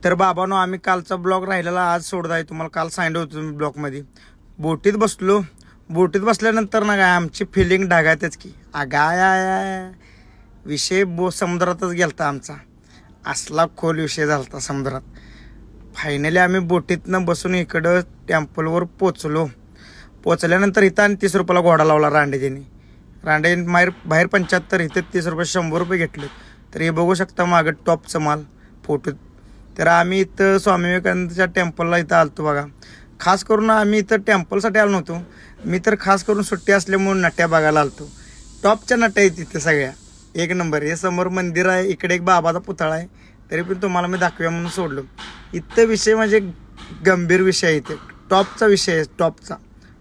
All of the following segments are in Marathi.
तर बाबांनो, आम्ही कालचा ब्लॉग राहिलेला आज सोडत आहे. तुम्हाला काल सांगितलं होतं ब्लॉगमध्ये. बोटीत बसलो. बोटीत बसल्यानंतर ना काय आमची फिलिंग ढगायतच की आगाया विषय समुद्रातच गेलता आमचा. असला खोल विषय झालता समुद्रात. फायनली आम्ही बोटीतनं बसून इकडं टेम्पलवर पोचल्यानंतर इथं आणि 30 रुपयाला घोडा लावला रांडेजीने. बाहेर 75, इथं 30 रुपये, 100 रुपये घेतले. तर हे बघू शकता मागं टॉपचं माल फोटो. तर आम्ही इथं स्वामी विवेकानंदच्या टेम्पलला इथं आलतो बघा. खास करून आम्ही इथं टेम्पलसाठी आलो नव्हतो. मी तर खास करून सुट्टी असल्यामुळे नट्या बघायला आलतो. टॉपच्या नट्या आहेत तिथे सगळ्या एक नंबर. हे समोर मंदिर आहे, इकडे एक बाबाचा पुतळा आहे. तरी पण तुम्हाला मी दाखव्या म्हणून सोडलो. इथं विषय म्हणजे गंभीर विषय आहे. इथे टॉपचा विषय आहे. टॉपचा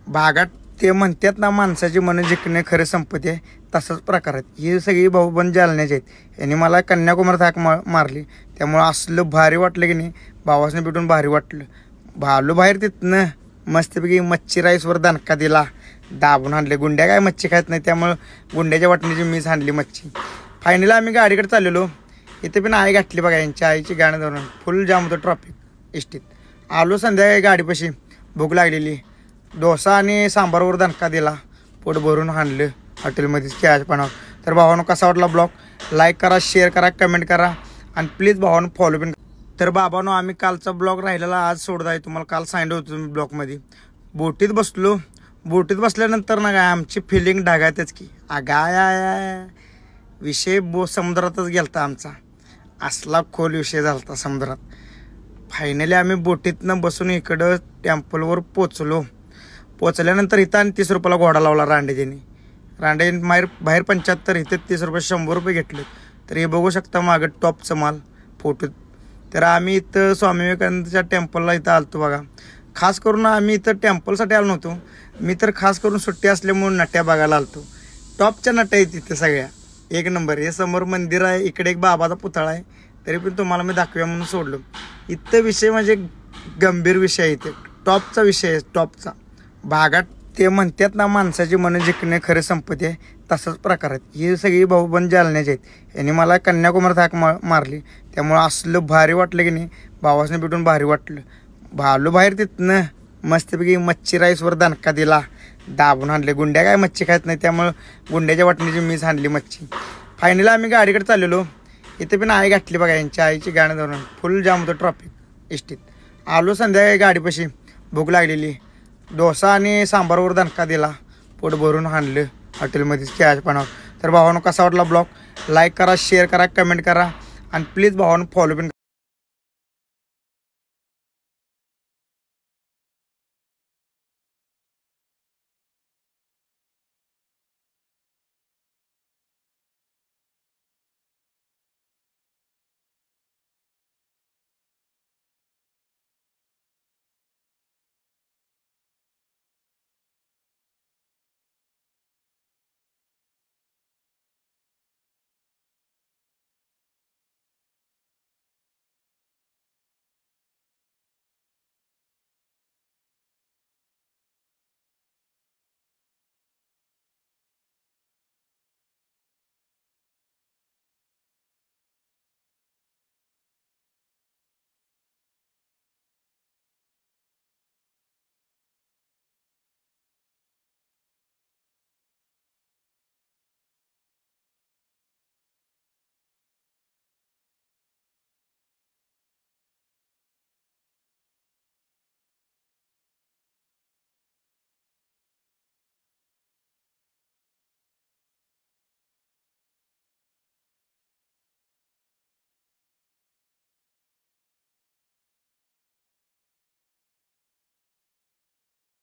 भागात ते म्हणतात ना, माणसाची मन जिंकणे खरे संपत्ती आहे, तसाच प्रकार आहेत. ही सगळी भाऊबंद जालन्याचे आहेत. यांनी मला कन्याकुमारीत हाक मारली. त्यामुळं असलं भारी वाटलं की नाही, भावासने भेटून भारी वाटलं. भालो बाहेर तिथनं मस्तपैकी मच्छी राईसवर दणका दिला, दाबून आणले. गुंड्या काय मच्छी खात नाही, त्यामुळं गुंड्याच्या वाटणीची मीच आणली मच्छी. फायनली आम्ही गाडीकडे चाललेलो. इथे पण आई गाठली बघा, यांच्या आईची गाणं धरून. फुल जाम होतं ट्रॉफिक इष्टीत. आलो संध्याकाळी गाडीपाशी, भूक लागलेली. डोसा आणि सांबारवर दणका दिला, पोट भरून आणलं हॉटेलमध्येच खेळाच्या पानावर. तर भावानं कसा वाटला ब्लॉग, लाईक करा, शेअर करा, कमेंट करा आणि प्लीज भावानं फॉलो पण. तर बाबांनो, आम्ही कालचा ब्लॉग राहिलेला आज सोडत आहे. तुम्हाला काल सांगितलं होतं ब्लॉगमध्ये. बोटीत बसलो. बोटीत बसल्यानंतर ना काय आमची फिलिंग ढगायतच की आगाया विषय समुद्रातच गेलता आमचा. असला खोल विषय झालता समुद्रात. फायनली आम्ही बोटीतनं बसून इकडं टेम्पलवर पोचल्यानंतर इथं आणि 30 रुपयाला घोडा लावला रांडेजीने. बाहेर 75, इथं 30 रुपये, 100 रुपये घेतले. तर हे बघू शकता मागं टॉपचं माल फोटो. तर आम्ही इथं स्वामी विवेकानंदच्या टेम्पलला इथं आलतो बघा. खास करून आम्ही इथं टेम्पलसाठी आलो नव्हतो. मी तर खास करून सुट्टी असल्यामुळे नट्या बघायला आलतो. टॉपच्या नट्या आहेत तिथे सगळ्या एक नंबर. हे समोर मंदिर आहे, इकडे एक बाबाचा पुतळा आहे. तरी पण तुम्हाला मी दाखव्या म्हणून सोडलो. इथं विषय म्हणजे गंभीर विषय आहे. इथे टॉपचा विषय आहे. टॉपचा भागात ते म्हणतात ना, माणसाची मन जिंकणे खरे संपत्ती आहे, तसाच प्रकार आहेत. ही सगळी भाऊबंद जालन्याचे आहेत. यांनी मला कन्याकुमारीत हाक मारली. त्यामुळं असलं भारी वाटलं की नाही, भावासने भेटून भारी वाटलं. भालो बाहेर तिथनं मस्तपैकी मच्छी राईसवर दणका दिला, दाबून आणले. गुंड्या काय मच्छी खात नाही, त्यामुळं गुंड्याच्या वाटणीची मीच आणली मच्छी. फायनली आम्ही गाडीकडे चाललेलो. इथे पण आई गाठली बघा, यांच्या आईची गाणं धरून. फुल जाम होतं ट्रॉफिक इष्टीत. आलो संध्याकाळी गाडीपाशी, भूक लागलेली. डोसा आणि सांबारवर दणका दिला, पोट भरून आणलं हॉटेलमध्येच खेळाच्या पानावर. तर भावानं कसा वाटला ब्लॉग, लाईक करा, शेअर करा, कमेंट करा आणि प्लीज भावानं फॉलो पण.